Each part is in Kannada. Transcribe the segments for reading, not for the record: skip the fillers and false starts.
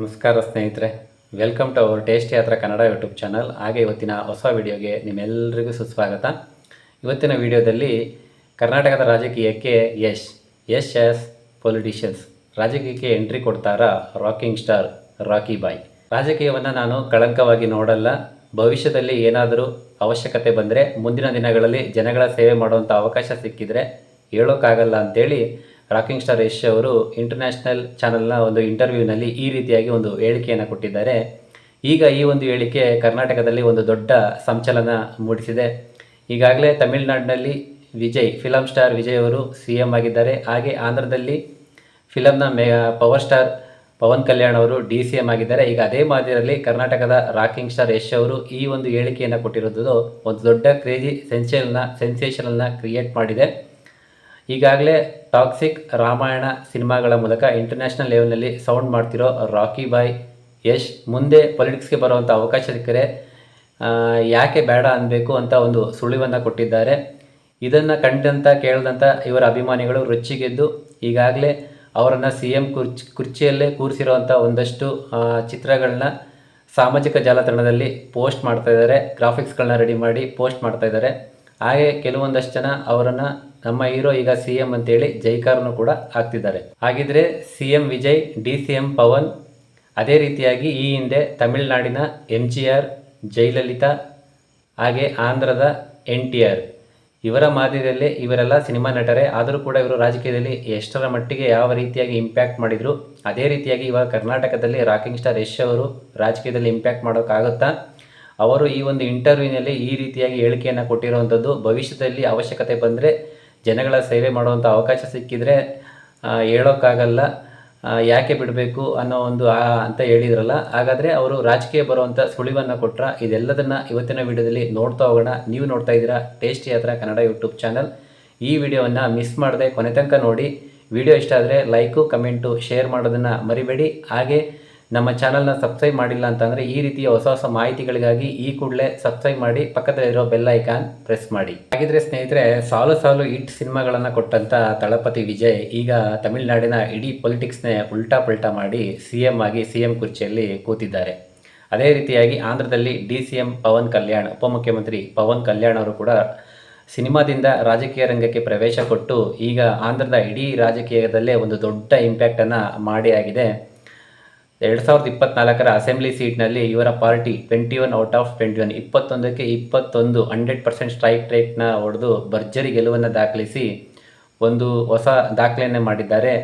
ನಮಸ್ಕಾರ ಸ್ನೇಹಿತರೆ, ವೆಲ್ಕಮ್ ಟು ಅವರ್ ಟೇಸ್ಟಿ ಯಾತ್ರಾ ಕನ್ನಡ ಯೂಟ್ಯೂಬ್ ಚಾನಲ್. ಹಾಗೆ ಇವತ್ತಿನ ಹೊಸ ವಿಡಿಯೋಗೆ ನಿಮ್ಮೆಲ್ಲರಿಗೂ ಸುಸ್ವಾಗತ. ಇವತ್ತಿನ ವಿಡಿಯೋದಲ್ಲಿ ಕರ್ನಾಟಕದ ರಾಜಕೀಯಕ್ಕೆ ಯಶ್ ಆಸ್ ಪೊಲಿಟಿಷಿಯನ್ಸ್ ರಾಜಕೀಯಕ್ಕೆ ಎಂಟ್ರಿ ಕೊಡ್ತಾರಾ ರಾಕಿಂಗ್ ಸ್ಟಾರ್ ರಾಕಿ ಬಾಯ್. ರಾಜಕೀಯವನ್ನು ನಾನು ಕಳಂಕವಾಗಿ ನೋಡಲ್ಲ. ಭವಿಷ್ಯದಲ್ಲಿ ಏನಾದರೂ ಅವಶ್ಯಕತೆ ಬಂದರೆ ಮುಂದಿನ ದಿನಗಳಲ್ಲಿ ಜನಗಳ ಸೇವೆ ಮಾಡುವಂಥ ಅವಕಾಶ ಸಿಕ್ಕಿದರೆ ಹೇಳೋಕ್ಕಾಗಲ್ಲ ಅಂತೇಳಿ ರಾಕಿಂಗ್ ಸ್ಟಾರ್ ಯಶ್ ಅವರು ಇಂಟರ್ನ್ಯಾಷನಲ್ ಚಾನಲ್ನ ಒಂದು ಇಂಟರ್ವ್ಯೂನಲ್ಲಿ ಈ ರೀತಿಯಾಗಿ ಒಂದು ಹೇಳಿಕೆಯನ್ನು ಕೊಟ್ಟಿದ್ದಾರೆ. ಈಗ ಈ ಒಂದು ಹೇಳಿಕೆ ಕರ್ನಾಟಕದಲ್ಲಿ ಒಂದು ದೊಡ್ಡ ಸಂಚಲನ ಮೂಡಿಸಿದೆ. ಈಗಾಗಲೇ ತಮಿಳುನಾಡಿನಲ್ಲಿ ಫಿಲಮ್ ಸ್ಟಾರ್ ವಿಜಯ್ ಅವರು CM ಆಗಿದ್ದಾರೆ. ಹಾಗೆ ಆಂಧ್ರದಲ್ಲಿ ಫಿಲಮ್ನ ಪವರ್ ಸ್ಟಾರ್ ಪವನ್ ಕಲ್ಯಾಣ್ ಅವರು DCM ಆಗಿದ್ದಾರೆ. ಈಗ ಅದೇ ಮಾದರಿಯಲ್ಲಿ ಕರ್ನಾಟಕದ ರಾಕಿಂಗ್ ಸ್ಟಾರ್ ಯಶ್ ಅವರು ಈ ಒಂದು ಹೇಳಿಕೆಯನ್ನು ಕೊಟ್ಟಿರೋದು ಒಂದು ದೊಡ್ಡ ಕ್ರೇಜಿ ಸೆನ್ಸೇಷನಲ್ನ ಕ್ರಿಯೇಟ್ ಮಾಡಿದೆ. ಈಗಾಗಲೇ ಟಾಕ್ಸಿಕ್ ರಾಮಾಯಣ ಸಿನಿಮಾಗಳ ಮೂಲಕ ಇಂಟರ್ನ್ಯಾಷನಲ್ ಲೆವೆಲ್ನಲ್ಲಿ ಸೌಂಡ್ ಮಾಡ್ತಿರೋ ರಾಕಿ ಬಾಯ್ ಯಶ್ ಮುಂದೆ ಪೊಲಿಟಿಕ್ಸ್ಗೆ ಬರುವಂಥ ಅವಕಾಶ ಸಿಕ್ಕರೆ ಯಾಕೆ ಬೇಡ ಅನ್ನಬೇಕು ಅಂತ ಒಂದು ಸುಳಿವನ್ನು ಕೊಟ್ಟಿದ್ದಾರೆ. ಇದನ್ನು ಕಂಡಂಥ ಕೇಳಿದಂಥ ಇವರ ಅಭಿಮಾನಿಗಳು ರುಚಿಗೆದ್ದು ಈಗಾಗಲೇ ಅವರನ್ನು CM ಕುರ್ಚಿಯಲ್ಲೇ ಕೂರಿಸಿರುವಂಥ ಒಂದಷ್ಟು ಚಿತ್ರಗಳನ್ನ ಸಾಮಾಜಿಕ ಜಾಲತಾಣದಲ್ಲಿ ಪೋಸ್ಟ್ ಮಾಡ್ತಾಯಿದ್ದಾರೆ. ಗ್ರಾಫಿಕ್ಸ್ಗಳನ್ನ ರೆಡಿ ಮಾಡಿ ಪೋಸ್ಟ್ ಮಾಡ್ತಾಯಿದ್ದಾರೆ. ಹಾಗೆ ಕೆಲವೊಂದಷ್ಟು ಜನ ಅವರನ್ನು ನಮ್ಮ ಹೀರೋ ಈಗ CM ಅಂತೇಳಿ ಜೈಕಾರನ್ನು ಕೂಡ ಹಾಕ್ತಿದ್ದಾರೆ. ಹಾಗಿದ್ರೆ CM ವಿಜಯ್, DCM ಪವನ್, ಅದೇ ರೀತಿಯಾಗಿ ಈ ಹಿಂದೆ ತಮಿಳುನಾಡಿನ MGR, ಜಯಲಲಿತಾ, ಹಾಗೆ ಆಂಧ್ರದ NTR ಇವರ ಮಾದರಿಯಲ್ಲಿ ಇವರೆಲ್ಲ ಸಿನಿಮಾ ನಟರೇ. ಆದರೂ ಕೂಡ ಇವರು ರಾಜಕೀಯದಲ್ಲಿ ಎಷ್ಟರ ಮಟ್ಟಿಗೆ ಯಾವ ರೀತಿಯಾಗಿ ಇಂಪ್ಯಾಕ್ಟ್ ಮಾಡಿದರು, ಅದೇ ರೀತಿಯಾಗಿ ಇವಾಗ ಕರ್ನಾಟಕದಲ್ಲಿ ರಾಕಿಂಗ್ ಸ್ಟಾರ್ ಯಶ್ ಅವರು ರಾಜಕೀಯದಲ್ಲಿ ಇಂಪ್ಯಾಕ್ಟ್ ಮಾಡೋಕ್ಕಾಗುತ್ತಾ? ಅವರು ಈ ಒಂದು ಇಂಟರ್ವ್ಯೂನಲ್ಲಿ ಈ ರೀತಿಯಾಗಿ ಹೇಳಿಕೆಯನ್ನು ಕೊಟ್ಟಿರುವಂಥದ್ದು ಭವಿಷ್ಯದಲ್ಲಿ ಅವಶ್ಯಕತೆ ಬಂದರೆ ಜನಗಳ ಸೇವೆ ಮಾಡುವಂಥ ಅವಕಾಶ ಸಿಕ್ಕಿದರೆ ಹೇಳೋಕ್ಕಾಗಲ್ಲ, ಯಾಕೆ ಬಿಡಬೇಕು ಅನ್ನೋ ಒಂದು ಅಂತ ಹೇಳಿದ್ರಲ್ಲ. ಹಾಗಾದರೆ ಅವರು ರಾಜಕೀಯ ಬರುವಂಥ ಸುಳಿವನ್ನು ಕೊಟ್ಟರೆ ಇದೆಲ್ಲದನ್ನು ಇವತ್ತಿನ ವಿಡಿಯೋದಲ್ಲಿ ನೋಡ್ತಾ ಹೋಗೋಣ. ನೀವು ನೋಡ್ತಾ ಇದ್ದೀರಾ ಟೇಸ್ಟಿ ಯಾತ್ರಾ ಕನ್ನಡ ಯೂಟ್ಯೂಬ್ ಚಾನಲ್. ಈ ವಿಡಿಯೋವನ್ನು ಮಿಸ್ ಮಾಡದೆ ಕೊನೆ ತನಕ ನೋಡಿ. ವಿಡಿಯೋ ಇಷ್ಟ ಆದರೆ ಲೈಕು, ಕಮೆಂಟು, ಶೇರ್ ಮಾಡೋದನ್ನು ಮರಿಬೇಡಿ. ಹಾಗೆ ನಮ್ಮ ಚಾನಲ್ನ ಸಬ್ಸ್ಕ್ರೈಬ್ ಮಾಡಿಲ್ಲ ಅಂತಂದರೆ ಈ ರೀತಿಯ ಹೊಸ ಹೊಸ ಮಾಹಿತಿಗಳಿಗಾಗಿ ಈ ಕೂಡಲೇ ಸಬ್ಸ್ಕ್ರೈಬ್ ಮಾಡಿ, ಪಕ್ಕದಲ್ಲಿರೋ ಬೆಲ್ ಐಕಾನ್ ಪ್ರೆಸ್ ಮಾಡಿ. ಹಾಗಿದ್ರೆ ಸ್ನೇಹಿತರೆ, ಸಾಲು ಹಿಟ್ ಸಿನಿಮಾಗಳನ್ನು ಕೊಟ್ಟಂಥ ತಳಪತಿ ವಿಜಯ್ ಈಗ ತಮಿಳುನಾಡಿನ ಇಡೀ ಪೊಲಿಟಿಕ್ಸ್ನೇ ಉಲ್ಟಾ ಪಲ್ಟಾ ಮಾಡಿ CM ಆಗಿ CM ಕುರ್ಚಿಯಲ್ಲಿ ಕೂತಿದ್ದಾರೆ. ಅದೇ ರೀತಿಯಾಗಿ ಆಂಧ್ರದಲ್ಲಿ DCM ಪವನ್ ಕಲ್ಯಾಣ್, ಉಪಮುಖ್ಯಮಂತ್ರಿ ಪವನ್ ಕಲ್ಯಾಣ್ ಅವರು ಕೂಡ ಸಿನಿಮಾದಿಂದ ರಾಜಕೀಯ ರಂಗಕ್ಕೆ ಪ್ರವೇಶ ಕೊಟ್ಟು ಈಗ ಆಂಧ್ರದ ಇಡೀ ರಾಜಕೀಯದಲ್ಲೇ ಒಂದು ದೊಡ್ಡ ಇಂಪ್ಯಾಕ್ಟನ್ನು ಮಾಡಿ ಆಗಿದೆ. 2024 ಅಸೆಂಬ್ಲಿ ಸೀಟ್ನಲ್ಲಿ ಇವರ ಪಾರ್ಟಿ 21 ಔಟ್ ಆಫ್ 21 21ಕ್ಕೆ 21 100% ಸ್ಟ್ರೈಕ್ ರೇಟ್ನ ಹೊಡೆದು ಭರ್ಜರಿ ಗೆಲುವನ್ನು ದಾಖಲಿಸಿ ಒಂದು ಹೊಸ ದಾಖಲೆಯನ್ನೇ ಮಾಡಿದ್ದಾರೆ.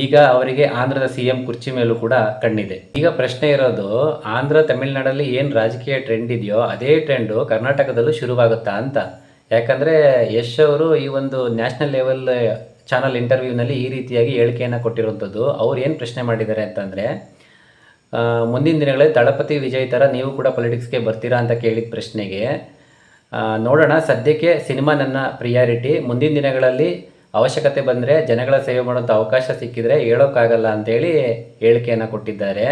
ಈಗ ಅವರಿಗೆ ಆಂಧ್ರದ CM ಕುರ್ಚಿ ಮೇಲೂ ಕೂಡ ಕಣ್ಣಿದೆ. ಈಗ ಪ್ರಶ್ನೆ ಇರೋದು, ಆಂಧ್ರ ತಮಿಳುನಾಡಲ್ಲಿ ಏನು ರಾಜಕೀಯ ಟ್ರೆಂಡ್ ಇದೆಯೋ ಅದೇ ಟ್ರೆಂಡು ಕರ್ನಾಟಕದಲ್ಲೂ ಶುರುವಾಗುತ್ತಾ ಅಂತ. ಯಾಕಂದರೆ ಯಶ್ ಅವರು ಈ ಒಂದು ನ್ಯಾಷನಲ್ ಲೆವೆಲ್ ಚಾನಲ್ ಇಂಟರ್ವ್ಯೂನಲ್ಲಿ ಈ ರೀತಿಯಾಗಿ ಹೇಳಿಕೆಯನ್ನು ಕೊಟ್ಟಿರುವಂಥದ್ದು. ಅವ್ರು ಏನು ಪ್ರಶ್ನೆ ಮಾಡಿದ್ದಾರೆ ಅಂತಂದರೆ, ಮುಂದಿನ ದಿನಗಳಲ್ಲಿ ತಳಪತಿ ವಿಜಯ್ ಥರ ನೀವು ಕೂಡ ಪೊಲಿಟಿಕ್ಸ್ಗೆ ಬರ್ತೀರಾ ಅಂತ ಕೇಳಿದ ಪ್ರಶ್ನೆಗೆ ನೋಡೋಣ, ಸದ್ಯಕ್ಕೆ ಸಿನಿಮಾ ನನ್ನ ಪ್ರಿಯಾರಿಟಿ, ಮುಂದಿನ ದಿನಗಳಲ್ಲಿ ಅವಶ್ಯಕತೆ ಬಂದರೆ ಜನಗಳ ಸೇವೆ ಮಾಡೋಂಥ ಅವಕಾಶ ಸಿಕ್ಕಿದರೆ ಹೇಳೋಕ್ಕಾಗಲ್ಲ ಅಂತೇಳಿ ಹೇಳಿಕೆಯನ್ನು ಕೊಟ್ಟಿದ್ದಾರೆ.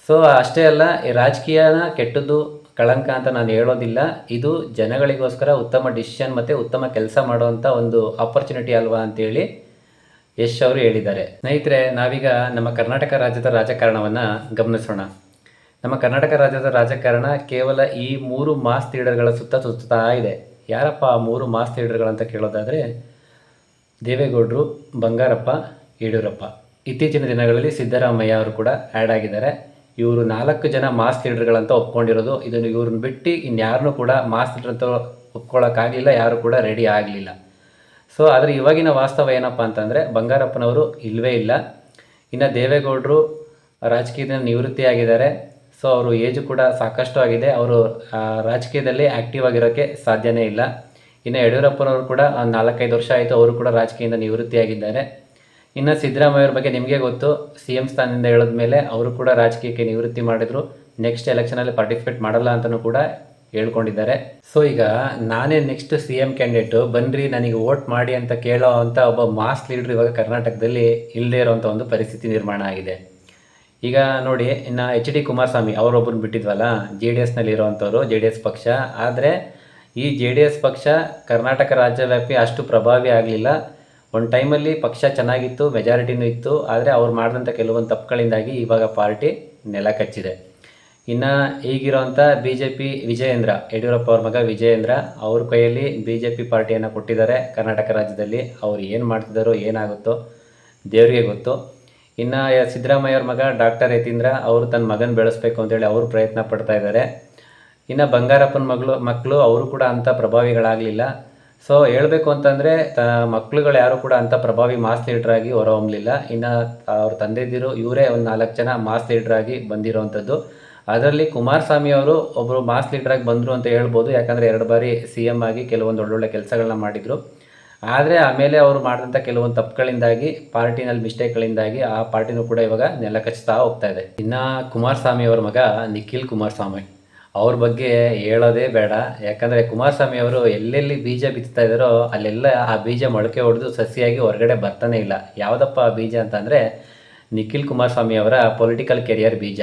ಸೊ ಅಷ್ಟೇ ಅಲ್ಲ, ಈ ರಾಜಕೀಯನ ಕೆಟ್ಟದ್ದು ಕಳಂಕ ಅಂತ ನಾನು ಹೇಳೋದಿಲ್ಲ. ಇದು ಜನಗಳಿಗೋಸ್ಕರ ಉತ್ತಮ ಡಿಸಿಷನ್ ಮತ್ತು ಉತ್ತಮ ಕೆಲಸ ಮಾಡುವಂಥ ಒಂದು ಆಪರ್ಚುನಿಟಿ ಅಲ್ವಾ ಅಂತೇಳಿ ಯಶ್ ಅವರು ಹೇಳಿದ್ದಾರೆ. ಸ್ನೇಹಿತರೆ, ನಾವೀಗ ನಮ್ಮ ಕರ್ನಾಟಕ ರಾಜ್ಯದ ರಾಜಕಾರಣವನ್ನು ಗಮನಿಸೋಣ. ನಮ್ಮ ಕರ್ನಾಟಕ ರಾಜ್ಯದ ರಾಜಕಾರಣ ಕೇವಲ ಈ 3 ಮಾಸ್ ಲೀಡರ್ಗಳ ಸುತ್ತಾ ಇದೆ. ಯಾರಪ್ಪ ಆ 3 ಮಾಸ್ ಲೀಡರ್ಗಳಂತ ಕೇಳೋದಾದರೆ, ದೇವೇಗೌಡರು, ಬಂಗಾರಪ್ಪ, ಯಡಿಯೂರಪ್ಪ. ಇತ್ತೀಚಿನ ದಿನಗಳಲ್ಲಿ ಸಿದ್ದರಾಮಯ್ಯ ಅವರು ಕೂಡ ಆ್ಯಡ್ ಆಗಿದ್ದಾರೆ. ಇವರು 4 ಜನ ಮಾಸ್ ಲೀಡರ್ಗಳಂತ ಒಪ್ಕೊಂಡಿರೋದು. ಇದನ್ನು ಇವ್ರನ್ನ ಬಿಟ್ಟು ಇನ್ಯಾರನ್ನೂ ಕೂಡ ಮಾಸ್ ಲೀಡರ್ ಅಂತ ಒಪ್ಕೊಳ್ಳೋಕ್ಕಾಗಲಿಲ್ಲ, ಯಾರು ಕೂಡ ರೆಡಿ ಆಗಲಿಲ್ಲ. ಸೊ ಆದರೆ ಇವಾಗಿನ ವಾಸ್ತವ ಏನಪ್ಪ ಅಂತಂದರೆ, ಬಂಗಾರಪ್ಪನವರು ಇಲ್ಲವೇ ಇಲ್ಲ. ಇನ್ನು ದೇವೇಗೌಡರು ರಾಜಕೀಯದಿಂದ ನಿವೃತ್ತಿಯಾಗಿದ್ದಾರೆ. ಸೊ ಅವರು ಏಜು ಕೂಡ ಸಾಕಷ್ಟು ಆಗಿದೆ, ಅವರು ರಾಜಕೀಯದಲ್ಲಿ ಆ್ಯಕ್ಟಿವ್ ಆಗಿರೋಕ್ಕೆ ಸಾಧ್ಯನೇ ಇಲ್ಲ. ಇನ್ನು ಯಡಿಯೂರಪ್ಪನವರು ಕೂಡ 4-5 ವರ್ಷ ಆಯಿತು, ಅವರು ಕೂಡ ರಾಜಕೀಯದಿಂದ ನಿವೃತ್ತಿಯಾಗಿದ್ದಾರೆ. ಇನ್ನು ಸಿದ್ದರಾಮಯ್ಯವ್ರ ಬಗ್ಗೆ ನಿಮಗೆ ಗೊತ್ತು, CM ಸ್ಥಾನದಿಂದ ಹೇಳಿದ ಮೇಲೆ ಅವರು ಕೂಡ ರಾಜಕೀಯಕ್ಕೆ ನಿವೃತ್ತಿ ಮಾಡಿದರು. ನೆಕ್ಸ್ಟ್ ಎಲೆಕ್ಷನಲ್ಲಿ ಪಾರ್ಟಿಸಿಪೇಟ್ ಮಾಡಲ್ಲ ಅಂತಲೂ ಕೂಡ ಹೇಳ್ಕೊಂಡಿದ್ದಾರೆ. ಸೊ ಈಗ ನಾನೇ ನೆಕ್ಸ್ಟ್ CM ಕ್ಯಾಂಡಿಡೇಟು, ಬನ್ನಿರಿ ನನಗೆ ವೋಟ್ ಮಾಡಿ ಅಂತ ಕೇಳೋ ಅಂಥ ಒಬ್ಬ ಮಾಸ್ ಲೀಡ್ರ್ ಇವಾಗ ಕರ್ನಾಟಕದಲ್ಲಿ ಇಲ್ಲದೇ ಇರೋವಂಥ ಒಂದು ಪರಿಸ್ಥಿತಿ ನಿರ್ಮಾಣ ಆಗಿದೆ. ಈಗ ನೋಡಿ, ಇನ್ನು HD ಕುಮಾರಸ್ವಾಮಿ ಅವರೊಬ್ಬರನ್ನ ಬಿಟ್ಟಿದ್ವಲ್ಲ, JDSನಲ್ಲಿ ಇರೋವಂಥವ್ರು, JDS ಪಕ್ಷ. ಆದರೆ ಈ JDS ಪಕ್ಷ ಕರ್ನಾಟಕ ರಾಜ್ಯವ್ಯಾಪಿ ಅಷ್ಟು ಪ್ರಭಾವಿ ಆಗಲಿಲ್ಲ. ಒಂದು ಟೈಮಲ್ಲಿ ಪಕ್ಷ ಚೆನ್ನಾಗಿತ್ತು, ಮೆಜಾರಿಟಿನೂ ಇತ್ತು. ಆದರೆ ಅವ್ರು ಮಾಡಿದಂಥ ಕೆಲವೊಂದು ತಪ್ಪುಗಳಿಂದಾಗಿ ಇವಾಗ ಪಾರ್ಟಿ ನೆಲ ಕಚ್ಚಿದೆ. ಇನ್ನು ಈಗಿರೋಂಥ BJP ವಿಜಯೇಂದ್ರ, ಯಡಿಯೂರಪ್ಪ ಅವ್ರ ಮಗ ವಿಜಯೇಂದ್ರ ಅವ್ರ ಕೈಯಲ್ಲಿ BJP ಪಾರ್ಟಿಯನ್ನು ಕೊಟ್ಟಿದ್ದಾರೆ ಕರ್ನಾಟಕ ರಾಜ್ಯದಲ್ಲಿ. ಅವ್ರು ಏನು ಮಾಡ್ತಿದ್ದಾರೋ ಏನಾಗುತ್ತೋ ದೇವರಿಗೆ ಗೊತ್ತು. ಇನ್ನು ಸಿದ್ದರಾಮಯ್ಯ ಅವ್ರ ಮಗ ಡಾಕ್ಟರ್ ಯತೀಂದ್ರ ಅವರು ತನ್ನ ಮಗನ ಬೆಳೆಸ್ಬೇಕು ಅಂತೇಳಿ ಅವರು ಪ್ರಯತ್ನ ಪಡ್ತಾ ಇದ್ದಾರೆ. ಇನ್ನು ಬಂಗಾರಪ್ಪನ ಮಕ್ಕಳು ಅವರು ಕೂಡ ಅಂಥ ಪ್ರಭಾವಿಗಳಾಗಲಿಲ್ಲ. ಸೊ ಹೇಳಬೇಕು ಅಂತಂದರೆ ಮಕ್ಕಳುಗಳು ಯಾರು ಕೂಡ ಅಂಥ ಪ್ರಭಾವಿ ಮಾಸ್ ಲೀಡ್ರಾಗಿ ಹೊರಹೊಮ್ಮಲಿಲ್ಲ. ಇನ್ನು ಅವ್ರ ತಂದೆದಿರು ಇವರೇ ಒಂದು 4 ಜನ ಮಾಸ್ ಲೀಡ್ರಾಗಿ ಬಂದಿರೋವಂಥದ್ದು. ಅದರಲ್ಲಿ ಕುಮಾರಸ್ವಾಮಿ ಅವರು ಒಬ್ಬರು ಮಾಸ್ ಲೀಡ್ರಾಗಿ ಬಂದರು ಅಂತ ಹೇಳ್ಬೋದು. ಯಾಕಂದರೆ 2 ಬಾರಿ CM ಆಗಿ ಕೆಲವೊಂದು ಒಳ್ಳೊಳ್ಳೆ ಕೆಲಸಗಳನ್ನ ಮಾಡಿದರು. ಆದರೆ ಆಮೇಲೆ ಅವರು ಮಾಡಿದಂಥ ಕೆಲವೊಂದು ತಪ್ಪುಗಳಿಂದಾಗಿ, ಪಾರ್ಟಿನಲ್ಲಿ ಮಿಸ್ಟೇಕ್ಗಳಿಂದಾಗಿ ಆ ಪಾರ್ಟಿನೂ ಕೂಡ ಇವಾಗ ನೆಲ ಕಚ್ತಾ ಹೋಗ್ತಾ ಇದೆ. ಇನ್ನು ಕುಮಾರಸ್ವಾಮಿ ಅವ್ರ ಮಗ ನಿಖಿಲ್ ಕುಮಾರಸ್ವಾಮಿ ಅವ್ರ ಬಗ್ಗೆ ಹೇಳೋದೇ ಬೇಡ. ಯಾಕಂದರೆ ಕುಮಾರಸ್ವಾಮಿ ಅವರು ಎಲ್ಲೆಲ್ಲಿ ಬೀಜ ಬಿತ್ತಾ ಇದ್ದಾರೋ ಅಲ್ಲೆಲ್ಲ ಆ ಬೀಜ ಮೊಳಕೆ ಹೊಡೆದು ಸಸಿಯಾಗಿ ಹೊರಗಡೆ ಬರ್ತಾನೆ ಇಲ್ಲ. ಯಾವುದಪ್ಪ ಆ ಬೀಜ ಅಂತಂದರೆ ನಿಖಿಲ್ ಕುಮಾರಸ್ವಾಮಿ ಅವರ ಪೊಲಿಟಿಕಲ್ ಕೆರಿಯರ್ ಬೀಜ.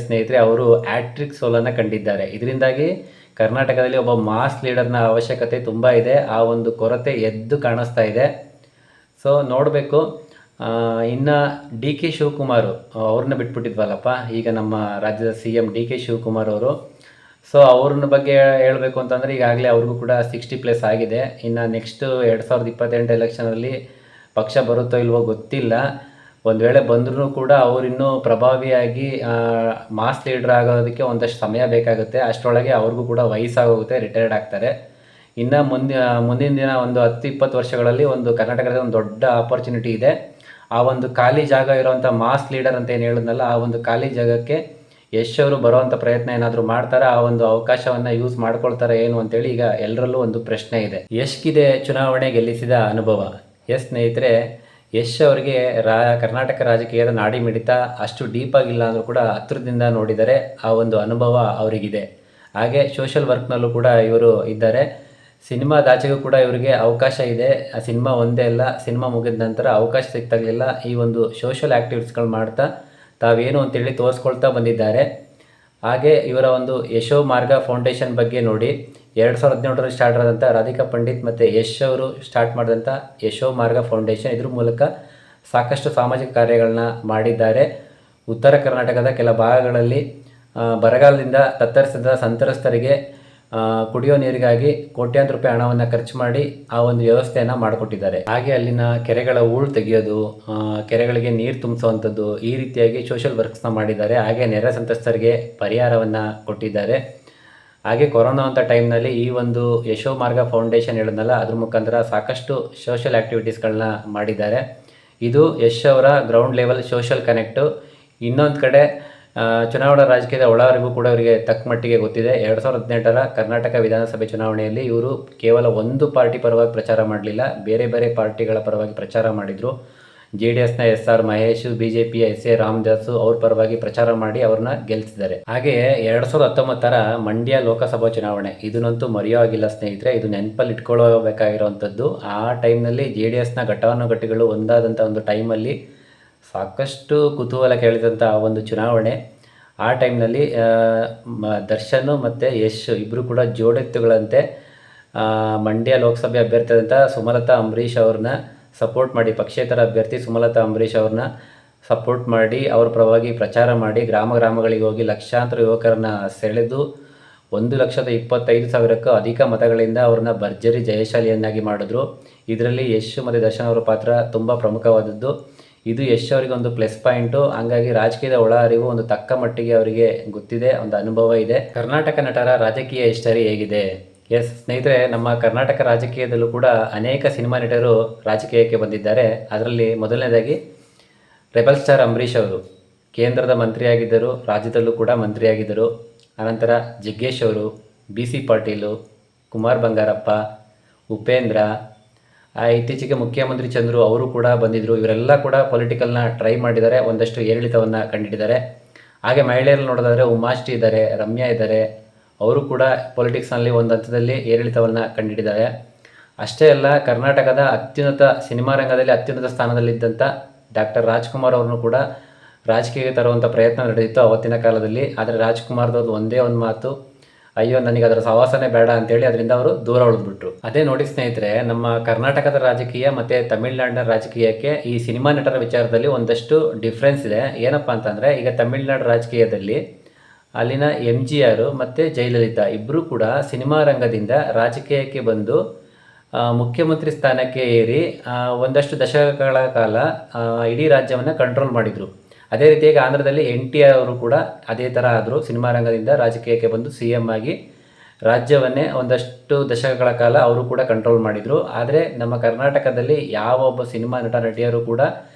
ಸ್ನೇಹಿತರೆ, ಅವರು ಹ್ಯಾಟ್ರಿಕ್ ಸೋಲನ್ನು ಕಂಡಿದ್ದಾರೆ. ಇದರಿಂದಾಗಿ ಕರ್ನಾಟಕದಲ್ಲಿ ಒಬ್ಬ ಮಾಸ್ ಲೀಡರ್ನ ಅವಶ್ಯಕತೆ ತುಂಬ ಇದೆ. ಆ ಒಂದು ಕೊರತೆ ಎದ್ದು ಕಾಣಿಸ್ತಾ ಇದೆ. ಸೊ ನೋಡಬೇಕು. ಇನ್ನು DK ಶಿವಕುಮಾರ್ ಅವ್ರನ್ನ ಬಿಟ್ಬಿಟ್ಟಿದ್ವಲ್ಲಪ್ಪ, ಈಗ ನಮ್ಮ ರಾಜ್ಯದ CM DK ಶಿವಕುಮಾರ್ ಅವರು. ಸೊ ಅವ್ರನ್ನ ಬಗ್ಗೆ ಹೇಳಬೇಕು ಅಂತಂದರೆ ಈಗಾಗಲೇ ಅವ್ರಿಗೂ ಕೂಡ 60+ ಆಗಿದೆ. ಇನ್ನು ನೆಕ್ಸ್ಟು 2028 ಎಲೆಕ್ಷನಲ್ಲಿ ಪಕ್ಷ ಬರುತ್ತೋ ಇಲ್ವೋ ಗೊತ್ತಿಲ್ಲ. ಒಂದು ವೇಳೆ ಬಂದರೂ ಕೂಡ ಅವರಿನ್ನೂ ಪ್ರಭಾವಿಯಾಗಿ ಮಾಸ್ ಲೀಡ್ರ್ ಆಗೋದಕ್ಕೆ ಒಂದಷ್ಟು ಸಮಯ ಬೇಕಾಗುತ್ತೆ. ಅಷ್ಟರೊಳಗೆ ಅವ್ರಿಗೂ ಕೂಡ ವಯಸ್ಸಾಗೋಗುತ್ತೆ, ರಿಟೈರ್ಡ್ ಆಗ್ತಾರೆ. ಇನ್ನು ಮುಂದಿನ ದಿನ ಒಂದು 10-20 ವರ್ಷಗಳಲ್ಲಿ ಒಂದು ಕರ್ನಾಟಕದ ಒಂದು ದೊಡ್ಡ ಆಪರ್ಚುನಿಟಿ ಇದೆ. ಆ ಒಂದು ಖಾಲಿ ಜಾಗ ಇರೋವಂಥ ಮಾಸ್ ಲೀಡರ್ ಅಂತ ಏನು ಹೇಳಿದ್ನಲ್ಲ, ಆ ಒಂದು ಖಾಲಿ ಜಾಗಕ್ಕೆ ಯಶ್ ಅವರು ಬರೋವಂಥ ಪ್ರಯತ್ನ ಏನಾದರೂ ಮಾಡ್ತಾರೆ, ಆ ಒಂದು ಅವಕಾಶವನ್ನು ಯೂಸ್ ಮಾಡ್ಕೊಳ್ತಾರೆ ಏನು ಅಂತೇಳಿ ಈಗ ಎಲ್ಲರಲ್ಲೂ ಒಂದು ಪ್ರಶ್ನೆ ಇದೆ. ಯಶ್ಗಿದೆ ಚುನಾವಣೆ ಗೆಲ್ಲಿಸಿದ ಅನುಭವ. ಸ್ನೇಹಿತರೆ, ಯಶ್ ಅವರಿಗೆ ಕರ್ನಾಟಕ ರಾಜಕೀಯದ ನಾಡಿ ಮಿಡಿತ ಅಷ್ಟು ಡೀಪಾಗಿಲ್ಲ ಅಂದರೂ ಕೂಡ ಹತ್ತಿರದಿಂದ ನೋಡಿದರೆ ಆ ಒಂದು ಅನುಭವ ಅವರಿಗಿದೆ. ಹಾಗೆ ಸೋಷಲ್ ವರ್ಕ್ನಲ್ಲೂ ಕೂಡ ಇವರು ಇದ್ದಾರೆ. ಸಿನಿಮಾದಾಚೆಗೂ ಕೂಡ ಇವರಿಗೆ ಅವಕಾಶ ಇದೆ. ಆ ಸಿನಿಮಾ ಒಂದೇ ಅಲ್ಲ, ಸಿನಿಮಾ ಮುಗಿದ ನಂತರ ಅವಕಾಶ ಸಿಗ್ತಾಗಲಿಲ್ಲ ಈ ಒಂದು ಸೋಷಲ್ ಆ್ಯಕ್ಟಿವಿಟೀಸ್ಗಳು ಮಾಡ್ತಾ ತಾವೇನು ಅಂತೇಳಿ ತೋರಿಸ್ಕೊಳ್ತಾ ಬಂದಿದ್ದಾರೆ. ಹಾಗೆ ಇವರ ಒಂದು ಯಶೋ ಮಾರ್ಗ ಫೌಂಡೇಶನ್ ಬಗ್ಗೆ ನೋಡಿ, 2017ರಲ್ಲಿ ಸ್ಟಾರ್ಟ್ ಆದಂಥ ರಾಧಿಕಾ ಪಂಡಿತ್ ಮತ್ತು ಯಶ್ ಅವರು ಸ್ಟಾರ್ಟ್ ಮಾಡಿದಂಥ ಯಶೋ ಮಾರ್ಗ ಫೌಂಡೇಶನ್, ಇದ್ರ ಮೂಲಕ ಸಾಕಷ್ಟು ಸಾಮಾಜಿಕ ಕಾರ್ಯಗಳನ್ನ ಮಾಡಿದ್ದಾರೆ. ಉತ್ತರ ಕರ್ನಾಟಕದ ಕೆಲ ಭಾಗಗಳಲ್ಲಿ ಬರಗಾಲದಿಂದ ತತ್ತರಿಸಿದ ಸಂತ್ರಸ್ತರಿಗೆ ಕುಡಿಯೋ ನೀರಿಗಾಗಿ ಕೋಟ್ಯಾಂತರ ರೂಪಾಯಿ ಹಣವನ್ನು ಖರ್ಚು ಮಾಡಿ ಆ ಒಂದು ವ್ಯವಸ್ಥೆಯನ್ನು ಮಾಡಿಕೊಟ್ಟಿದ್ದಾರೆ. ಹಾಗೆ ಅಲ್ಲಿನ ಕೆರೆಗಳ ಹೂಳು ತೆಗೆಯೋದು, ಕೆರೆಗಳಿಗೆ ನೀರು ತುಂಬಿಸುವಂಥದ್ದು, ಈ ರೀತಿಯಾಗಿ ಸೋಷಲ್ ವರ್ಕ್ಸ್ನ ಮಾಡಿದ್ದಾರೆ. ಹಾಗೆ ನೆರೆ ಸಂತ್ರಸ್ತರಿಗೆ ಪರಿಹಾರವನ್ನು ಕೊಟ್ಟಿದ್ದಾರೆ. ಹಾಗೆ ಕೊರೋನಾ ಅಂತ ಟೈಮ್ನಲ್ಲಿ ಈ ಒಂದು ಯಶೋ ಮಾರ್ಗ ಫೌಂಡೇಶನ್ ಹೇಳಿದ್ನಲ್ಲ, ಅದ್ರ ಮುಖಾಂತರ ಸಾಕಷ್ಟು ಸೋಷಲ್ ಆ್ಯಕ್ಟಿವಿಟೀಸ್ಗಳನ್ನ ಮಾಡಿದ್ದಾರೆ. ಇದು ಯಶ್ ಅವರ ಗ್ರೌಂಡ್ ಲೆವೆಲ್ ಸೋಷಲ್ ಕನೆಕ್ಟು. ಇನ್ನೊಂದು ಕಡೆ ಚುನಾವಣಾ ರಾಜಕೀಯದ ಒಳವರೆಗೂ ಕೂಡ ಇವರಿಗೆ ತಕ್ಕ ಮಟ್ಟಿಗೆ ಗೊತ್ತಿದೆ. 2018ರ ಕರ್ನಾಟಕ ವಿಧಾನಸಭೆ ಚುನಾವಣೆಯಲ್ಲಿ ಇವರು ಕೇವಲ ಒಂದು ಪಾರ್ಟಿ ಪರವಾಗಿ ಪ್ರಚಾರ ಮಾಡಲಿಲ್ಲ, ಬೇರೆ ಬೇರೆ ಪಾರ್ಟಿಗಳ ಪರವಾಗಿ ಪ್ರಚಾರ ಮಾಡಿದರು. JDSನ SR ಮಹೇಶ್, BJPಯ SA ರಾಮದಾಸು ಅವ್ರ ಪರವಾಗಿ ಪ್ರಚಾರ ಮಾಡಿ ಅವ್ರನ್ನ ಗೆಲ್ಲಿಸಿದ್ದಾರೆ. ಹಾಗೆಯೇ 2019ರ ಮಂಡ್ಯ ಲೋಕಸಭಾ ಚುನಾವಣೆ, ಇದನ್ನಂತೂ ಮರೆಯೋ ಆಗಿಲ್ಲ ಸ್ನೇಹಿತರೆ. ಇದು ನೆನಪಲ್ಲಿ ಇಟ್ಕೊಳ್ಳಬೇಕಾಗಿರೋವಂಥದ್ದು. ಆ ಟೈಮ್ನಲ್ಲಿ JDSನ ಘಟಾನುಘಟಿಗಳು ಒಂದಾದಂಥ ಒಂದು ಟೈಮಲ್ಲಿ ಸಾಕಷ್ಟು ಕುತೂಹಲ ಕೇಳಿದಂಥ ಒಂದು ಚುನಾವಣೆ. ಆ ಟೈಮ್ನಲ್ಲಿ ದರ್ಶನ್ ಮತ್ತು ಯಶ್ ಇಬ್ಬರು ಕೂಡ ಜೋಡೆತ್ತುಗಳಂತೆ ಮಂಡ್ಯ ಲೋಕಸಭೆ ಅಭ್ಯರ್ಥಿಯಾದಂಥ ಸುಮಲತಾ ಅಂಬರೀಷ್ ಅವ್ರನ್ನ ಸಪೋರ್ಟ್ ಮಾಡಿ, ಪಕ್ಷೇತರ ಅಭ್ಯರ್ಥಿ ಸುಮಲತಾ ಅಂಬರೀಷ್ ಅವ್ರನ್ನ ಸಪೋರ್ಟ್ ಮಾಡಿ ಅವ್ರ ಪರವಾಗಿ ಪ್ರಚಾರ ಮಾಡಿ ಗ್ರಾಮಗಳಿಗೆ ಹೋಗಿ ಲಕ್ಷಾಂತರ ಯುವಕರನ್ನ ಸೆಳೆದು 1,25,000ಕ್ಕೂ ಅಧಿಕ ಮತಗಳಿಂದ ಅವ್ರನ್ನ ಭರ್ಜರಿ ಜಯಶಾಲಿಯನ್ನಾಗಿ ಮಾಡಿದ್ರು. ಇದರಲ್ಲಿ ಯಶ್ ಮತ್ತು ದರ್ಶನ್ ಅವರ ಪಾತ್ರ ತುಂಬ ಪ್ರಮುಖವಾದದ್ದು. ಇದು ಯಶ್ ಅವರಿಗೆ ಒಂದು ಪ್ಲಸ್ ಪಾಯಿಂಟು. ಹಂಗಾಗಿ ರಾಜಕೀಯದ ಒಳ ಅರಿವು ಒಂದು ತಕ್ಕ ಮಟ್ಟಿಗೆ ಅವರಿಗೆ ಗೊತ್ತಿದೆ, ಒಂದು ಅನುಭವ ಇದೆ. ಕರ್ನಾಟಕ ನಟರ ರಾಜಕೀಯ ಹಿಸ್ಟರಿ ಹೇಗಿದೆ? ಸ್ನೇಹಿತರೆ, ನಮ್ಮ ಕರ್ನಾಟಕ ರಾಜಕೀಯದಲ್ಲೂ ಕೂಡ ಅನೇಕ ಸಿನಿಮಾ ನಟರು ರಾಜಕೀಯಕ್ಕೆ ಬಂದಿದ್ದಾರೆ. ಅದರಲ್ಲಿ ಮೊದಲನೇದಾಗಿ ರೆಬಲ್ ಸ್ಟಾರ್ ಅಂಬರೀಷ್ ಅವರು ಕೇಂದ್ರದ ಮಂತ್ರಿಯಾಗಿದ್ದರು, ರಾಜ್ಯದಲ್ಲೂ ಕೂಡ ಮಂತ್ರಿಯಾಗಿದ್ದರು. ಅನಂತರ ಜಗ್ಗೇಶ್ ಅವರು, BC ಪಾಟೀಲು, ಕುಮಾರ್ ಬಂಗಾರಪ್ಪ, ಉಪೇಂದ್ರ, ಇತ್ತೀಚೆಗೆ ಮುಖ್ಯಮಂತ್ರಿ ಚಂದ್ರು ಅವರು ಕೂಡ ಬಂದಿದ್ದರು. ಇವರೆಲ್ಲ ಕೂಡ ಪೊಲಿಟಿಕಲ್ನ ಟ್ರೈ ಮಾಡಿದ್ದಾರೆ, ಒಂದಷ್ಟು ಏರಿಳಿತವನ್ನು ಕಂಡಿದ್ದಾರೆ. ಹಾಗೆ ಮಹಿಳೆಯರಲ್ಲಿ ನೋಡೋದಾದರೆ ಉಮಾಶ್ರೀ ಇದ್ದಾರೆ, ರಮ್ಯಾ ಇದ್ದಾರೆ. ಅವರು ಕೂಡ ಪೊಲಿಟಿಕ್ಸ್ನಲ್ಲಿ ಒಂದು ಹಂತದಲ್ಲಿ ಏರಿಳಿತವನ್ನು ಕಂಡಿದ್ದಾರೆ. ಅಷ್ಟೇ ಅಲ್ಲ, ಕರ್ನಾಟಕದ ಅತ್ಯುನ್ನತ ಸಿನಿಮಾ ರಂಗದಲ್ಲಿ ಅತ್ಯುನ್ನತ ಸ್ಥಾನದಲ್ಲಿದ್ದಂಥ ಡಾಕ್ಟರ್ ರಾಜ್ಕುಮಾರ್ ಅವ್ರನ್ನೂ ಕೂಡ ರಾಜಕೀಯಕ್ಕೆ ತರುವಂಥ ಪ್ರಯತ್ನ ನಡೆದಿತ್ತು ಅವತ್ತಿನ ಕಾಲದಲ್ಲಿ. ಆದರೆ ರಾಜ್ಕುಮಾರ್ದವ್ರದ್ದು ಒಂದೇ ಒಂದು ಮಾತು, ಅಯ್ಯೋ ನನಗೆ ಅದರ ಸಹವಾಸನೇ ಬೇಡ ಅಂತೇಳಿ ಅದರಿಂದ ಅವರು ದೂರ ಉಳಿದ್ಬಿಟ್ರು. ಅದೇ ನೋಡಿ ಸ್ನೇಹಿತರೆ, ನಮ್ಮ ಕರ್ನಾಟಕದ ರಾಜಕೀಯ ಮತ್ತು ತಮಿಳುನಾಡಿನ ರಾಜಕೀಯಕ್ಕೆ ಈ ಸಿನಿಮಾ ನಟರ ವಿಚಾರದಲ್ಲಿ ಒಂದಷ್ಟು ಡಿಫ್ರೆನ್ಸ್ ಇದೆ. ಏನಪ್ಪ ಅಂತಂದರೆ, ಈಗ ತಮಿಳುನಾಡು ರಾಜಕೀಯದಲ್ಲಿ ಅಲ್ಲಿನ MGR ಮತ್ತು ಜಯಲಲಿತಾ ಇಬ್ಬರೂ ಕೂಡ ಸಿನಿಮಾ ರಂಗದಿಂದ ರಾಜಕೀಯಕ್ಕೆ ಬಂದು ಮುಖ್ಯಮಂತ್ರಿ ಸ್ಥಾನಕ್ಕೆ ಏರಿ ಒಂದಷ್ಟು ದಶಕಗಳ ಕಾಲ ಇಡೀ ರಾಜ್ಯವನ್ನು ಕಂಟ್ರೋಲ್ ಮಾಡಿದರು. ಅದೇ ರೀತಿಯಾಗಿ ಆಂಧ್ರದಲ್ಲಿ NTR ಅವರು ಕೂಡ ಅದೇ ಥರ ಆದರು. ಸಿನಿಮಾ ರಂಗದಿಂದ ರಾಜಕೀಯಕ್ಕೆ ಬಂದು CM ಆಗಿ ರಾಜ್ಯವನ್ನೇ ಒಂದಷ್ಟು ದಶಕಗಳ ಕಾಲ ಅವರು ಕೂಡ ಕಂಟ್ರೋಲ್ ಮಾಡಿದರು. ಆದರೆ ನಮ್ಮ ಕರ್ನಾಟಕದಲ್ಲಿ ಯಾವ ಒಬ್ಬ ಸಿನಿಮಾ ನಟಿಯರು ಕೂಡ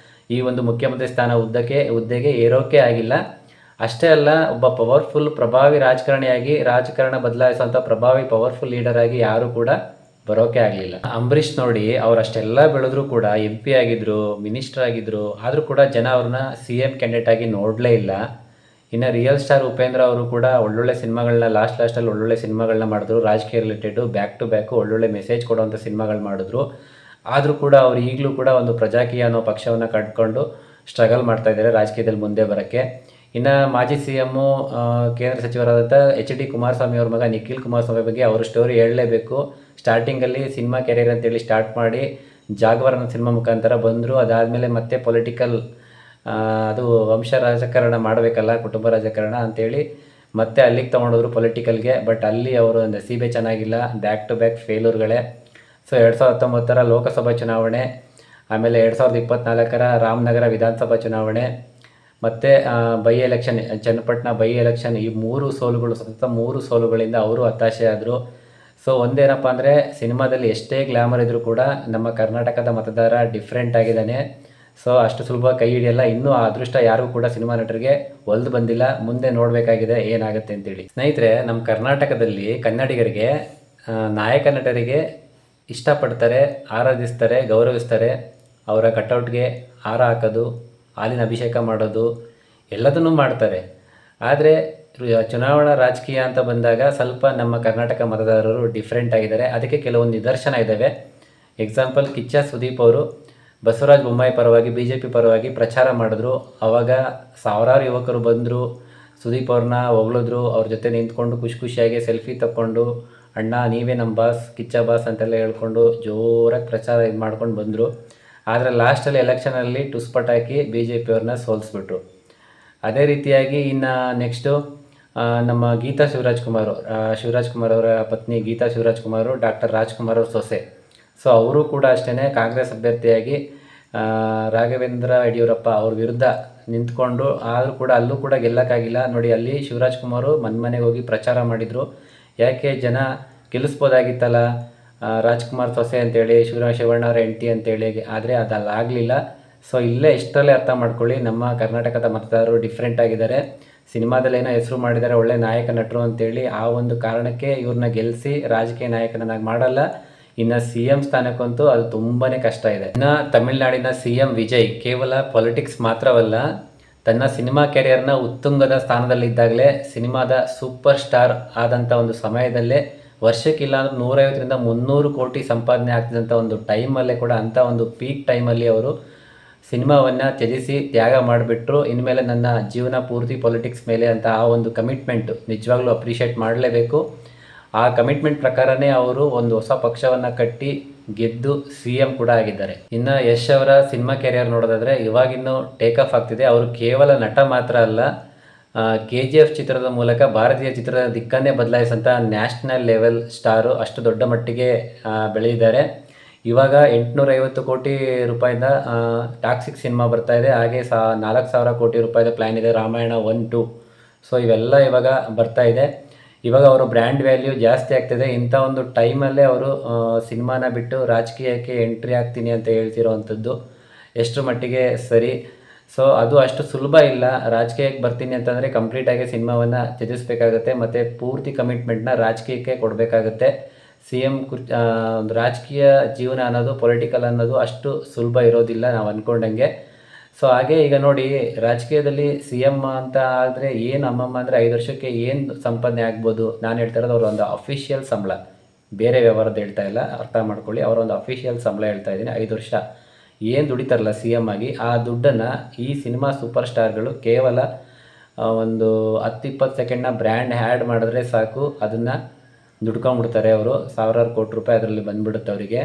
ಈ ಒಂದು ಮುಖ್ಯಮಂತ್ರಿ ಸ್ಥಾನ ಹುದ್ದೆಗೆ ಏರೋಕೆ ಆಗಿಲ್ಲ. ಅಷ್ಟೇ ಅಲ್ಲ, ಒಬ್ಬ ಪವರ್ಫುಲ್ ಪ್ರಭಾವಿ ರಾಜಕಾರಣಿಯಾಗಿ ರಾಜಕಾರಣ ಬದಲಾಯಿಸುವಂಥ ಪ್ರಭಾವಿ ಪವರ್ಫುಲ್ ಲೀಡರ್ ಆಗಿ ಯಾರೂ ಕೂಡ ಬರೋಕೆ ಆಗಲಿಲ್ಲ. ಅಂಬರೀಷ್ ನೋಡಿ, ಅವರಷ್ಟೆಲ್ಲ ಬೆಳೆದ್ರು ಕೂಡ MP ಆಗಿದ್ರು, ಮಿನಿಸ್ಟರ್ ಆಗಿದ್ರು, ಆದರೂ ಕೂಡ ಜನ ಅವ್ರನ್ನ CM ಕ್ಯಾಂಡಿಡೇಟ್ ಆಗಿ ನೋಡಲೇ ಇಲ್ಲ. ಇನ್ನು ರಿಯಲ್ ಸ್ಟಾರ್ ಉಪೇಂದ್ರ ಅವರು ಕೂಡ ಒಳ್ಳೊಳ್ಳೆ ಸಿನಿಮಾಗಳನ್ನ ಲಾಸ್ಟಲ್ಲಿ ಒಳ್ಳೊಳ್ಳೆ ಸಿನಿಮಾಗಳನ್ನ ಮಾಡಿದ್ರು. ರಾಜಕೀಯ ರಿಲೇಟೆಡು ಬ್ಯಾಕ್ ಟು ಬ್ಯಾಕು ಒಳ್ಳೊಳ್ಳೆ ಮೆಸೇಜ್ ಕೊಡುವಂಥ ಸಿನಿಮಾಗಳು ಮಾಡಿದ್ರು. ಆದರೂ ಕೂಡ ಅವರು ಈಗಲೂ ಕೂಡ ಒಂದು ಪ್ರಜಾಕೀಯ ಅನ್ನೋ ಪಕ್ಷವನ್ನು ಕಟ್ಕೊಂಡು ಸ್ಟ್ರಗಲ್ ಮಾಡ್ತಾ ಇದ್ದಾರೆ ರಾಜಕೀಯದಲ್ಲಿ ಮುಂದೆ ಬರೋಕ್ಕೆ. ಇನ್ನು ಮಾಜಿ CM ಕೇಂದ್ರ ಸಚಿವರಾದಂಥ HD ಕುಮಾರಸ್ವಾಮಿ ಅವ್ರ ಮಗ ನಿಖಿಲ್ ಕುಮಾರಸ್ವಾಮಿ ಬಗ್ಗೆ ಅವ್ರ ಸ್ಟೋರಿ ಹೇಳಲೇಬೇಕು. ಸ್ಟಾರ್ಟಿಂಗಲ್ಲಿ ಸಿನಿಮಾ ಕೆರಿಯರ್ ಅಂತೇಳಿ ಸ್ಟಾರ್ಟ್ ಮಾಡಿ ಜಾಗವಾರ ಸಿನಿಮಾ ಮುಖಾಂತರ ಬಂದರು. ಅದಾದಮೇಲೆ ಮತ್ತೆ ಪೊಲಿಟಿಕಲ್ ಅದು ವಂಶ ರಾಜಕಾರಣ ಮಾಡಬೇಕಲ್ಲ, ಕುಟುಂಬ ರಾಜಕಾರಣ ಅಂತೇಳಿ ಮತ್ತೆ ಅಲ್ಲಿಗೆ ತೊಗೊಂಡೋದ್ರು ಪೊಲಿಟಿಕಲ್ಗೆ. ಬಟ್ ಅಲ್ಲಿ ಅವರು ನಸೀಬೆ ಚೆನ್ನಾಗಿಲ್ಲ, ಬ್ಯಾಕ್ ಟು ಬ್ಯಾಕ್ ಫೇಲ್ಯೂರ್ಗಳೇ. ಸೊ 2019 ಲೋಕಸಭಾ ಚುನಾವಣೆ, ಆಮೇಲೆ 2024 ರಾಮನಗರ ವಿಧಾನಸಭಾ ಚುನಾವಣೆ, ಮತ್ತು ಎಲೆಕ್ಷನ್ ಚನ್ನಪಟ್ಟಣ ಎಲೆಕ್ಷನ್, ಈ 3 ಸೋಲುಗಳು, ಸತತ 3 ಸೋಲುಗಳಿಂದ ಅವರು ಹತಾಶೆ ಆದರು. ಸೊ ಒಂದೇನಪ್ಪ ಅಂದರೆ, ಸಿನಿಮಾದಲ್ಲಿ ಎಷ್ಟೇ ಗ್ಲಾಮರ್ ಇದ್ದರೂ ಕೂಡ ನಮ್ಮ ಕರ್ನಾಟಕದ ಮತದಾರ ಡಿಫ್ರೆಂಟ್ ಆಗಿದ್ದಾನೆ. ಸೊ ಅಷ್ಟು ಸುಲಭ ಕೈ ಹಿಡಿಯಲ್ಲ. ಇನ್ನೂ ಆ ಅದೃಷ್ಟ ಯಾರಿಗೂ ಕೂಡ ಸಿನಿಮಾ ನಟರಿಗೆ ಒಲ್ದು ಬಂದಿಲ್ಲ. ಮುಂದೆ ನೋಡಬೇಕಾಗಿದೆ ಏನಾಗುತ್ತೆ ಅಂತೇಳಿ. ಸ್ನೇಹಿತರೆ, ನಮ್ಮ ಕರ್ನಾಟಕದಲ್ಲಿ ಕನ್ನಡಿಗರಿಗೆ ನಾಯಕ ನಟರಿಗೆ ಇಷ್ಟಪಡ್ತಾರೆ, ಆರಾಧಿಸ್ತಾರೆ, ಗೌರವಿಸ್ತಾರೆ. ಅವರ ಕಟೌಟ್ಗೆ ಹಾರ ಹಾಕೋದು, ಹಾಲಿನ ಅಭಿಷೇಕ ಮಾಡೋದು ಎಲ್ಲದನ್ನೂ ಮಾಡ್ತಾರೆ. ಆದರೆ ಚುನಾವಣಾ ರಾಜಕೀಯ ಅಂತ ಬಂದಾಗ ಸ್ವಲ್ಪ ನಮ್ಮ ಕರ್ನಾಟಕ ಮತದಾರರು ಡಿಫ್ರೆಂಟ್ ಆಗಿದ್ದಾರೆ. ಅದಕ್ಕೆ ಕೆಲವೊಂದು ನಿದರ್ಶನ ಇದ್ದಾವೆ. ಎಕ್ಸಾಂಪಲ್, ಕಿಚ್ಚ ಸುದೀಪ್ ಅವರು ಬಸವರಾಜ ಬೊಮ್ಮಾಯಿ ಪರವಾಗಿ BJP ಪರವಾಗಿ ಪ್ರಚಾರ ಮಾಡಿದ್ರು. ಆವಾಗ ಸಾವಿರಾರು ಯುವಕರು ಬಂದರು, ಸುದೀಪ್ ಅವ್ರನ್ನ ಹೊಗಳಿದ್ರು, ಅವ್ರ ಜೊತೆ ನಿಂತ್ಕೊಂಡು ಖುಷಿಯಾಗಿ ಸೆಲ್ಫಿ ತಕ್ಕೊಂಡು, ಅಣ್ಣ ನೀವೇ ನಮ್ಮ ಬಾಸ್, ಕಿಚ್ಚ ಬಾಸ್ ಅಂತೆಲ್ಲ ಹೇಳ್ಕೊಂಡು ಜೋರಾಗಿ ಪ್ರಚಾರ ಮಾಡ್ಕೊಂಡು ಬಂದರು. ಆದರೆ ಲಾಸ್ಟಲ್ಲಿ ಎಲೆಕ್ಷನಲ್ಲಿ ಟುಸ್ಪಟಾಕಿ BJP ಅವ್ರನ್ನ ಸೋಲಿಸ್ಬಿಟ್ರು. ಅದೇ ರೀತಿಯಾಗಿ ಇನ್ನು ನೆಕ್ಸ್ಟು ನಮ್ಮ ಗೀತಾ ಶಿವರಾಜ್ ಕುಮಾರ್ ಅವರ ಪತ್ನಿ ಗೀತಾ ಶಿವರಾಜ್ ಕುಮಾರ್, ಡಾಕ್ಟರ್ ರಾಜ್ಕುಮಾರ್ ಅವ್ರ ಸೊಸೆ. ಸೊ ಅವರು ಕೂಡ ಅಷ್ಟೇ ಕಾಂಗ್ರೆಸ್ ಅಭ್ಯರ್ಥಿಯಾಗಿ ರಾಘವೇಂದ್ರ ಯಡಿಯೂರಪ್ಪ ಅವ್ರ ವಿರುದ್ಧ ನಿಂತ್ಕೊಂಡು, ಆದರೂ ಕೂಡ ಅಲ್ಲೂ ಕೂಡ ಗೆಲ್ಲಕ್ಕಾಗಿಲ್ಲ. ನೋಡಿ, ಅಲ್ಲಿ ಶಿವರಾಜ್ ಕುಮಾರು ಮನೆಗೆ ಹೋಗಿ ಪ್ರಚಾರ ಮಾಡಿದರು. ಯಾಕೆ ಜನ ಗೆಲ್ಲಿಸ್ಬೋದಾಗಿತ್ತಲ್ಲ ರಾಜ್ಕುಮಾರ್ ಸೊಸೆ ಅಂತೇಳಿ, ಶಿವಣ್ಣ ಅವರ ಹೆಂಡತಿ ಅಂತೇಳಿ. ಆದರೆ ಅದಲ್ಲಾಗಲಿಲ್ಲ. ಸೊ ಇಲ್ಲೇ ಇಷ್ಟರಲ್ಲೇ ಅರ್ಥ ಮಾಡ್ಕೊಳ್ಳಿ, ನಮ್ಮ ಕರ್ನಾಟಕದ ಮತದಾರರು ಡಿಫ್ರೆಂಟ್ ಆಗಿದ್ದಾರೆ. ಸಿನಿಮಾದಲ್ಲಿ ಏನೋ ಹೆಸರು ಮಾಡಿದ್ದಾರೆ, ಒಳ್ಳೆ ನಾಯಕ ನಟರು ಅಂತೇಳಿ. ಆ ಒಂದು ಕಾರಣಕ್ಕೆ ಇವ್ರನ್ನ ಗೆಲ್ಲಿಸಿ ರಾಜಕೀಯ ನಾಯಕನನ್ನಾಗಿ ಮಾಡಲ್ಲ. ಇನ್ನು CM ಸ್ಥಾನಕ್ಕಂತೂ ಅದು ತುಂಬಾ ಕಷ್ಟ ಇದೆ. ಇನ್ನು ತಮಿಳುನಾಡಿನ CM ವಿಜಯ್ ಕೇವಲ ಪೊಲಿಟಿಕ್ಸ್ ಮಾತ್ರವಲ್ಲ, ತನ್ನ ಸಿನಿಮಾ ಕೆರಿಯರ್ನ ಉತ್ತುಂಗದ ಸ್ಥಾನದಲ್ಲಿದ್ದಾಗಲೇ ಸಿನಿಮಾದ ಸೂಪರ್ ಸ್ಟಾರ್ ಆದಂಥ ಒಂದು ಸಮಯದಲ್ಲೇ ವರ್ಷಕ್ಕಿಲ್ಲ ಅಂದ್ರೆ 150ರಿಂದ 300 ಕೋಟಿ ಸಂಪಾದನೆ ಆಗ್ತಿದ್ದಂಥ ಒಂದು ಟೈಮಲ್ಲೇ ಕೂಡ, ಅಂಥ ಒಂದು ಪೀಕ್ ಟೈಮಲ್ಲಿ ಅವರು ಸಿನಿಮಾವನ್ನು ತ್ಯಜಿಸಿ ತ್ಯಾಗ ಮಾಡಿಬಿಟ್ರು. ಇನ್ಮೇಲೆ ನನ್ನ ಜೀವನ ಪೂರ್ತಿ ಪೊಲಿಟಿಕ್ಸ್ ಮೇಲೆ ಅಂತ ಆ ಒಂದು ಕಮಿಟ್ಮೆಂಟ್ ನಿಜವಾಗ್ಲೂ ಅಪ್ರಿಷಿಯೇಟ್ ಮಾಡಲೇಬೇಕು. ಆ ಕಮಿಟ್ಮೆಂಟ್ ಪ್ರಕಾರನೇ ಅವರು ಒಂದು ಹೊಸ ಪಕ್ಷವನ್ನು ಕಟ್ಟಿ ಗೆದ್ದು CM ಕೂಡ ಆಗಿದ್ದಾರೆ. ಇನ್ನು ಯಶ್ ಅವರ ಸಿನಿಮಾ ಕೆರಿಯರ್ ನೋಡೋದಾದರೆ ಇವಾಗಿನ್ನೂ ಟೇಕ್ ಆಫ್ ಆಗ್ತಿದೆ. ಅವರು ಕೇವಲ ನಟ ಮಾತ್ರ ಅಲ್ಲ, KGF ಚಿತ್ರದ ಮೂಲಕ ಭಾರತೀಯ ಚಿತ್ರದ ದಿಕ್ಕನ್ನೇ ಬದಲಾಯಿಸಂಥ ನ್ಯಾಷನಲ್ ಲೆವೆಲ್ ಸ್ಟಾರು. ಅಷ್ಟು ದೊಡ್ಡ ಮಟ್ಟಿಗೆ ಬೆಳೆದಿದ್ದಾರೆ. ಇವಾಗ 850 ಕೋಟಿ ರೂಪಾಯಿಂದ ಟಾಕ್ಸಿಕ್ ಸಿನಿಮಾ ಬರ್ತಾಯಿದೆ. ಹಾಗೆ 4000 ಕೋಟಿ ರೂಪಾಯಿದ ಪ್ಲ್ಯಾನ್ ಇದೆ ರಾಮಾಯಣ 1, 2. ಸೊ ಇವೆಲ್ಲ ಇವಾಗ ಬರ್ತಾಯಿದೆ. ಇವಾಗ ಅವರ ಬ್ರ್ಯಾಂಡ್ ವ್ಯಾಲ್ಯೂ ಜಾಸ್ತಿ ಆಗ್ತಿದೆ. ಇಂಥ ಒಂದು ಟೈಮಲ್ಲೇ ಅವರು ಸಿನಿಮಾನ ಬಿಟ್ಟು ರಾಜಕೀಯಕ್ಕೆ ಎಂಟ್ರಿ ಆಗ್ತೀನಿ ಅಂತ ಹೇಳ್ತಿರೋವಂಥದ್ದು ಎಷ್ಟರ ಮಟ್ಟಿಗೆ ಸರಿ? ಸೊ ಅದು ಅಷ್ಟು ಸುಲಭ ಇಲ್ಲ. ರಾಜಕೀಯಕ್ಕೆ ಬರ್ತೀನಿ ಅಂತಂದರೆ ಕಂಪ್ಲೀಟಾಗಿ ಸಿನಿಮಾವನ್ನು ತ್ಯಜಿಸಬೇಕಾಗುತ್ತೆ ಮತ್ತು ಪೂರ್ತಿ ಕಮಿಟ್ಮೆಂಟ್ನ ರಾಜಕೀಯಕ್ಕೆ ಕೊಡಬೇಕಾಗುತ್ತೆ. CM ಒಂದು ರಾಜಕೀಯ ಜೀವನ ಅನ್ನೋದು, ಪೊಲಿಟಿಕಲ್ ಅನ್ನೋದು ಅಷ್ಟು ಸುಲಭ ಇರೋದಿಲ್ಲ ನಾವು ಅಂದ್ಕೊಂಡಂಗೆ. ಸೊ ಹಾಗೆ ಈಗ ನೋಡಿ, ರಾಜಕೀಯದಲ್ಲಿ CM ಅಂತ ಆದರೆ ಏನು ಅಮ್ಮಮ್ಮ ಅಂದರೆ 5 ವರ್ಷಕ್ಕೆ ಏನು ಸಂಪಾದನೆ ಆಗ್ಬೋದು? ನಾನು ಹೇಳ್ತಾ ಇರೋದು ಅವರ ಒಂದು ಅಫಿಷಿಯಲ್ ಸಂಬಳ, ಬೇರೆ ವ್ಯವಹಾರದ ಹೇಳ್ತಾ ಇಲ್ಲ, ಅರ್ಥ ಮಾಡ್ಕೊಳ್ಳಿ. ಅವರ ಒಂದು ಅಫಿಷಿಯಲ್ ಸಂಬಳ ಹೇಳ್ತಾ ಇದ್ದೀನಿ. 5 ವರ್ಷ ಏನು ದುಡಿತಾರಲ್ಲ CM ಆಗಿ, ಆ ದುಡ್ಡನ್ನು ಈ ಸಿನಿಮಾ ಸೂಪರ್ ಸ್ಟಾರ್ಗಳು ಕೇವಲ ಒಂದು 10-20 ಸೆಕೆಂಡ್ನ ಬ್ರ್ಯಾಂಡ್ ಆ್ಯಡ್ ಮಾಡಿದ್ರೆ ಸಾಕು, ಅದನ್ನು ದುಡ್ಕೊಂಬಿಡ್ತಾರೆ ಅವರು. ಸಾವಿರಾರು ಕೋಟಿ ರೂಪಾಯಿ ಅದರಲ್ಲಿ ಬಂದುಬಿಡುತ್ತೆ ಅವರಿಗೆ.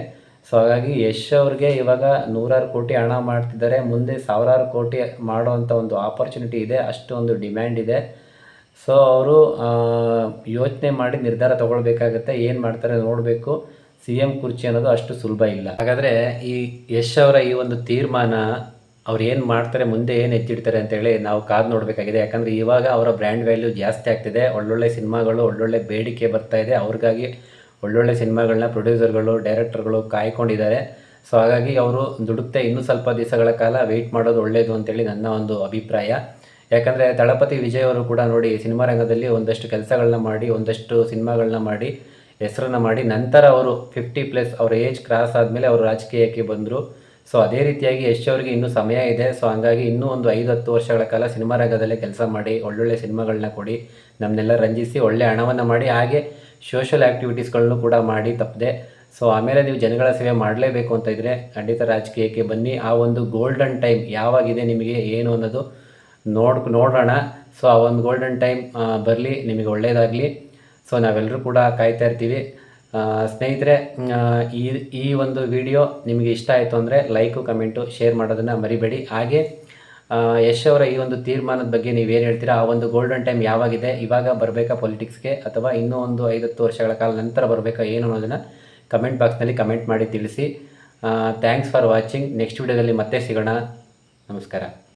ಸೊ ಹಾಗಾಗಿ ಯಶ್ ಅವ್ರಿಗೆ ಇವಾಗ 100 ಕೋಟಿ ಹಣ ಮಾಡ್ತಿದ್ದಾರೆ. ಮುಂದೆ 1000 ಕೋಟಿ ಮಾಡೋವಂಥ ಒಂದು ಆಪರ್ಚುನಿಟಿ ಇದೆ, ಅಷ್ಟು ಒಂದು ಡಿಮ್ಯಾಂಡ್ ಇದೆ. ಸೊ ಅವರು ಯೋಚನೆ ಮಾಡಿ ನಿರ್ಧಾರ ತೊಗೊಳ್ಬೇಕಾಗತ್ತೆ. ಏನು ಮಾಡ್ತಾರೆ ನೋಡಬೇಕು. CM ಕುರ್ಚಿ ಅನ್ನೋದು ಅಷ್ಟು ಸುಲಭ ಇಲ್ಲ. ಹಾಗಾದರೆ ಈ ಯಶ್ ಅವರ ಈ ಒಂದು ತೀರ್ಮಾನ, ಅವ್ರು ಏನು ಮಾಡ್ತಾರೆ, ಮುಂದೆ ಏನು ಎತ್ತಿಡ್ತಾರೆ ಅಂತೇಳಿ ನಾವು ಕಾದು ನೋಡಬೇಕಾಗಿದೆ. ಯಾಕಂದರೆ ಇವಾಗ ಅವರ ಬ್ರ್ಯಾಂಡ್ ವ್ಯಾಲ್ಯೂ ಜಾಸ್ತಿ ಆಗ್ತಿದೆ. ಒಳ್ಳೊಳ್ಳೆ ಸಿನಿಮಾಗಳು, ಒಳ್ಳೊಳ್ಳೆ ಬೇಡಿಕೆ ಬರ್ತಾ ಇದೆ. ಅವ್ರಿಗಾಗಿ ಒಳ್ಳೊಳ್ಳೆ ಸಿನಿಮಾಗಳನ್ನ ಪ್ರೊಡ್ಯೂಸರ್ಗಳು, ಡೈರೆಕ್ಟರ್ಗಳು ಕಾಯ್ಕೊಂಡಿದ್ದಾರೆ. ಸೊ ಹಾಗಾಗಿ ಅವರು ದುಡುಕ್ತೆ ಇನ್ನೂ ಸ್ವಲ್ಪ ದಿವಸಗಳ ಕಾಲ ವೆಯ್ಟ್ ಮಾಡೋದು ಒಳ್ಳೆಯದು ಅಂತೇಳಿ ನನ್ನ ಒಂದು ಅಭಿಪ್ರಾಯ. ಯಾಕಂದರೆ ದಳಪತಿ ವಿಜಯ್ ಅವರು ಕೂಡ ನೋಡಿ, ಸಿನಿಮಾ ರಂಗದಲ್ಲಿ ಒಂದಷ್ಟು ಕೆಲಸಗಳನ್ನ ಮಾಡಿ, ಒಂದಷ್ಟು ಸಿನಿಮಾಗಳನ್ನ ಮಾಡಿ, ಹೆಸರನ್ನು ಮಾಡಿ, ನಂತರ ಅವರು 50+ ಅವರ ಏಜ್ ಕ್ರಾಸ್ ಆದಮೇಲೆ ಅವರು ರಾಜಕೀಯಕ್ಕೆ ಬಂದರು. ಸೊ ಅದೇ ರೀತಿಯಾಗಿ ಯಶ್ ಅವರಿಗೆ ಇನ್ನೂ ಸಮಯ ಇದೆ. ಸೊ ಹಂಗಾಗಿ ಇನ್ನೂ ಒಂದು 5-10 ವರ್ಷಗಳ ಕಾಲ ಸಿನಿಮಾ ರಂಗದಲ್ಲೇ ಕೆಲಸ ಮಾಡಿ, ಒಳ್ಳೊಳ್ಳೆ ಸಿನಿಮಾಗಳನ್ನ ಕೊಡಿ, ನಮ್ಮನ್ನೆಲ್ಲ ರಂಜಿಸಿ, ಒಳ್ಳೆ ಹಣವನ್ನು ಮಾಡಿ, ಹಾಗೆ ಸೋಷಲ್ ಆ್ಯಕ್ಟಿವಿಟೀಸ್ಗಳನ್ನು ಕೂಡ ಮಾಡಿ ತಪ್ಪದೆ. ಸೊ ಆಮೇಲೆ ನೀವು ಜನಗಳ ಸೇವೆ ಮಾಡಲೇಬೇಕು ಅಂತ ಇದ್ದರೆ ಖಂಡಿತ ರಾಜಕೀಯಕ್ಕೆ ಬನ್ನಿ. ಆ ಒಂದು ಗೋಲ್ಡನ್ ಟೈಮ್ ಯಾವಾಗಿದೆ ನಿಮಗೆ ಏನು ಅನ್ನೋದು ನೋಡೋಣ. ಸೊ ಆ ಒಂದು ಗೋಲ್ಡನ್ ಟೈಮ್ ಬರಲಿ, ನಿಮಗೆ ಒಳ್ಳೆಯದಾಗಲಿ. ಸೊ ನಾವೆಲ್ಲರೂ ಕೂಡ ಕಾಯ್ತಾ ಇರ್ತೀವಿ. ಸ್ನೇಹಿತರೆ, ಈ ಒಂದು ವಿಡಿಯೋ ನಿಮಗೆ ಇಷ್ಟ ಆಯಿತು ಅಂದರೆ ಲೈಕು, ಕಮೆಂಟು, ಶೇರ್ ಮಾಡೋದನ್ನು ಮರಿಬೇಡಿ. ಹಾಗೆ ಯಶ್ ಅವರ ಈ ಒಂದು ತೀರ್ಮಾನದ ಬಗ್ಗೆ ನೀವೇನು ಹೇಳ್ತೀರಾ? ಆ ಒಂದು ಗೋಲ್ಡನ್ ಟೈಮ್ ಯಾವಾಗಿದೆ? ಇವಾಗ ಬರಬೇಕಾ ಪೊಲಿಟಿಕ್ಸ್ಗೆ, ಅಥವಾ ಇನ್ನೂ ಒಂದು 5-10 ವರ್ಷಗಳ ಕಾಲ ನಂತರ ಬರಬೇಕಾ ಏನು ಅನ್ನೋದನ್ನು ಕಮೆಂಟ್ ಬಾಕ್ಸ್ನಲ್ಲಿ ಕಮೆಂಟ್ ಮಾಡಿ ತಿಳಿಸಿ. Thanks for watching. ನೆಕ್ಸ್ಟ್ ವಿಡಿಯೋದಲ್ಲಿ ಮತ್ತೆ ಸಿಗೋಣ. ನಮಸ್ಕಾರ.